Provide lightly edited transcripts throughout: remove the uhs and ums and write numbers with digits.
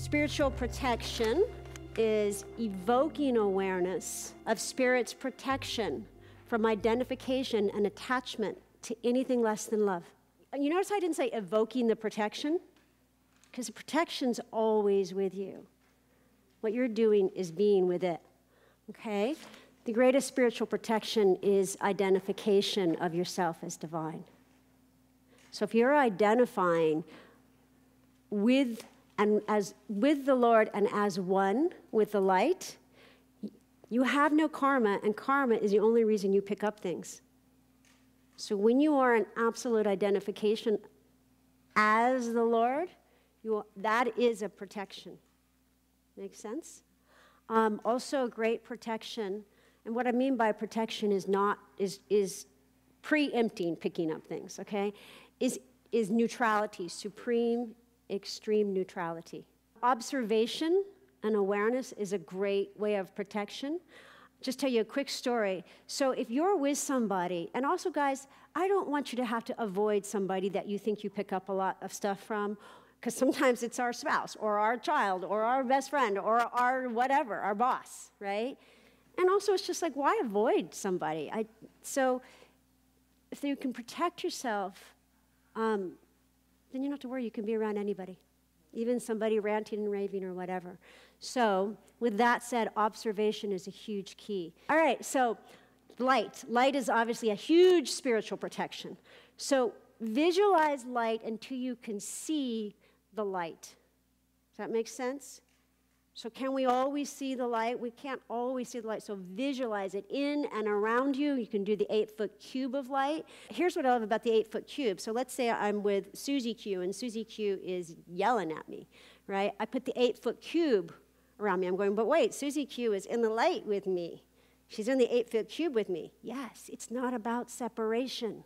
Spiritual protection is evoking awareness of Spirit's protection from identification and attachment to anything less than love. You notice I didn't say evoking the protection? Because the protection's always with you. What you're doing is being with it, okay? The greatest spiritual protection is identification of yourself as divine. So if you're identifying with the Lord and as one with the light, you have no karma, and karma is the only reason you pick up things. So when you are in absolute identification as the Lord, that is a protection. Make sense? Also, great protection, and what I mean by protection is preempting picking up things. Okay, is neutrality, supreme, extreme neutrality. Observation and awareness is a great way of protection. Just tell you a quick story. So if you're with somebody, and also guys, I don't want you to have to avoid somebody that you think you pick up a lot of stuff from, because sometimes it's our spouse or our child or our best friend or our whatever, our boss, right? And also it's just like, why avoid somebody? So if you can protect yourself, then you don't have to worry, you can be around anybody, even somebody ranting and raving or whatever. So with that said, observation is a huge key. All right, so light. Light is obviously a huge spiritual protection. So visualize light until you can see the light. Does that make sense? So can we always see the light? We can't always see the light. So visualize it in and around you. You can do the 8-foot cube of light. Here's what I love about the 8-foot cube. So let's say I'm with Susie Q, and Susie Q is yelling at me, right? I put the 8-foot cube around me. I'm going, but wait, Susie Q is in the light with me. She's in the 8-foot cube with me. Yes, it's not about separation.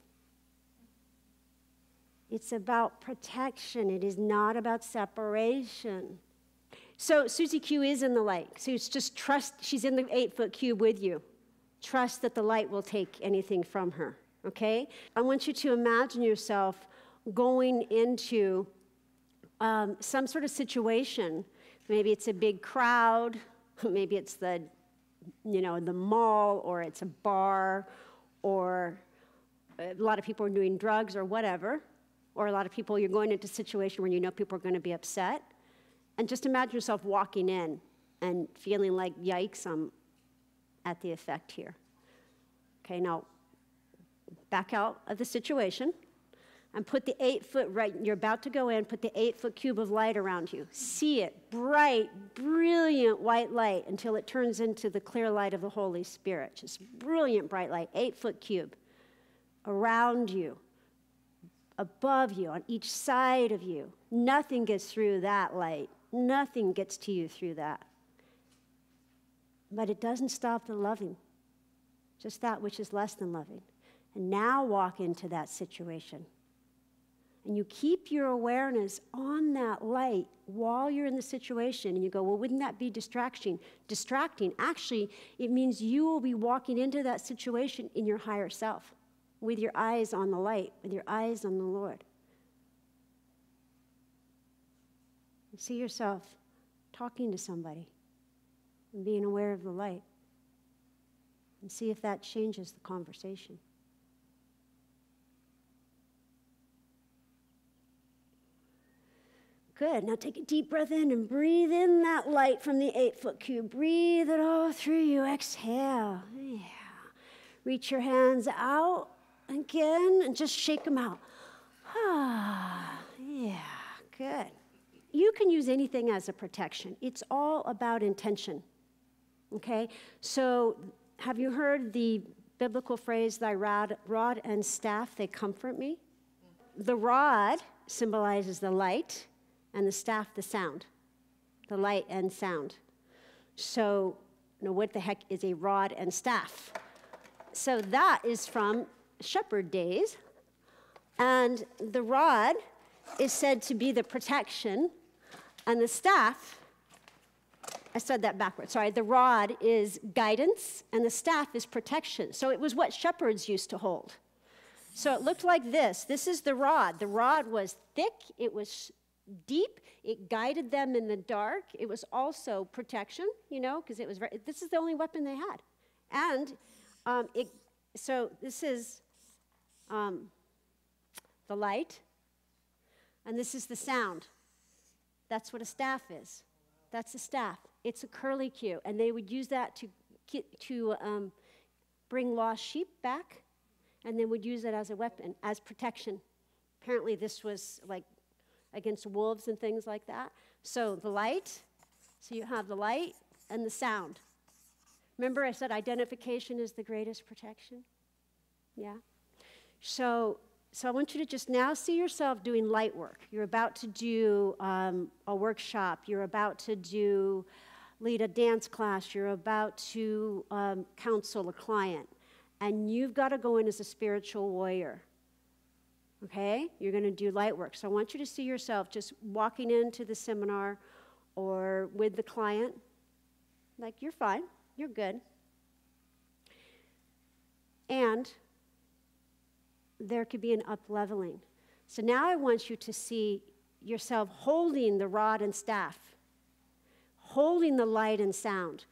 It's about protection. It is not about separation. So Susie Q is in the light. So it's just trust, she's in the 8-foot cube with you. Trust that the light will take anything from her, okay? I want you to imagine yourself going into some sort of situation. Maybe it's a big crowd. Maybe it's the mall, or it's a bar, or a lot of people are doing drugs or whatever. Or a lot of people, you're going into a situation where you know people are going to be upset. And just imagine yourself walking in and feeling like, yikes, I'm at the effect here. Okay, now back out of the situation and put the 8-foot, right, you're about to go in, put the 8-foot cube of light around you. See it, bright, brilliant white light until it turns into the clear light of the Holy Spirit. Just brilliant, bright light, 8-foot cube around you, above you, on each side of you. Nothing gets through that light. Nothing gets to you through that. But it doesn't stop the loving, just that which is less than loving. And now walk into that situation. And you keep your awareness on that light while you're in the situation. And you go, well, wouldn't that be distracting? Actually, it means you will be walking into that situation in your higher self, with your eyes on the light, with your eyes on the Lord. See yourself talking to somebody and being aware of the light, and see if that changes the conversation. Good. Now take a deep breath in and breathe in that light from the 8-foot cube. Breathe it all through you. Exhale. Yeah. Reach your hands out again and just shake them out. Yeah. Good. You can use anything as a protection. It's all about intention, okay? So have you heard the biblical phrase, thy rod and staff, they comfort me? The rod symbolizes the light, and the staff, the sound, the light and sound. So, what the heck is a rod and staff? So that is from shepherd days, and the rod is said to be the protection, and the staff, I said that backwards, sorry, the rod is guidance, and the staff is protection. So it was what shepherds used to hold. So it looked like this. This is the rod. The rod was thick, it was deep. It guided them in the dark. It was also protection, because this is the only weapon they had. And so this is the light, and this is the sound. That's what a staff is. That's a staff. It's a curly cue, and they would use that to bring lost sheep back, and they would use it as a weapon, as protection. Apparently this was like against wolves and things like that. So the light, so you have the light and the sound. Remember I said identification is the greatest protection? Yeah. So I want you to just now see yourself doing light work. You're about to do a workshop. You're about to lead a dance class. You're about to counsel a client. And you've got to go in as a spiritual warrior. Okay? You're going to do light work. So I want you to see yourself just walking into the seminar or with the client. Like, you're fine. You're good. And there could be an up-leveling. So now I want you to see yourself holding the rod and staff, holding the light and sound.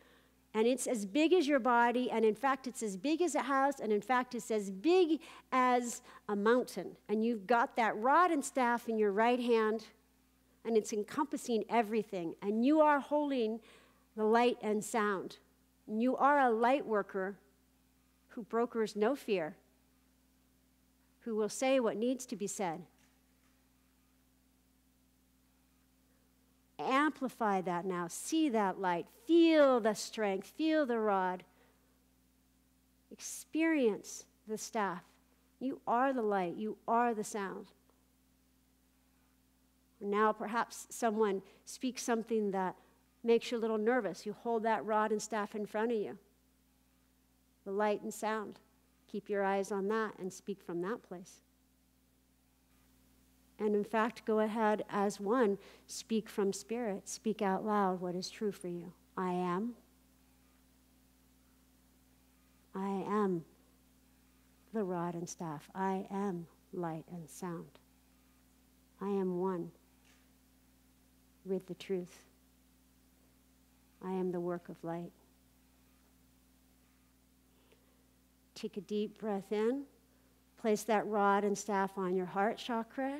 And it's as big as your body, and in fact, it's as big as a house, and in fact, it's as big as a mountain. And you've got that rod and staff in your right hand, and it's encompassing everything. And you are holding the light and sound. And you are a light worker who brokers no fear, who will say what needs to be said. Amplify that now. See that light. Feel the strength. Feel the rod. Experience the staff. You are the light. You are the sound. Now perhaps someone speaks something that makes you a little nervous. You hold that rod and staff in front of you. The light and sound. Keep your eyes on that and speak from that place. And in fact, go ahead as one. Speak from spirit. Speak out loud what is true for you. I am. I am the rod and staff. I am light and sound. I am one with the truth. I am the work of light. Take a deep breath in. Place that rod and staff on your heart chakra.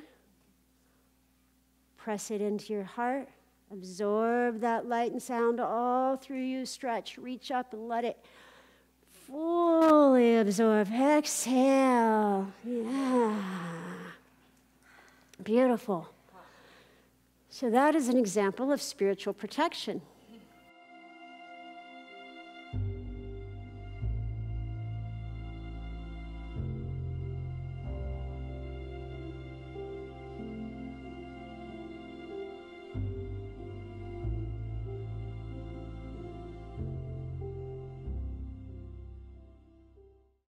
Press it into your heart. Absorb that light and sound all through you. Stretch, reach up and let it fully absorb. Exhale. Yeah. Beautiful. So that is an example of spiritual protection.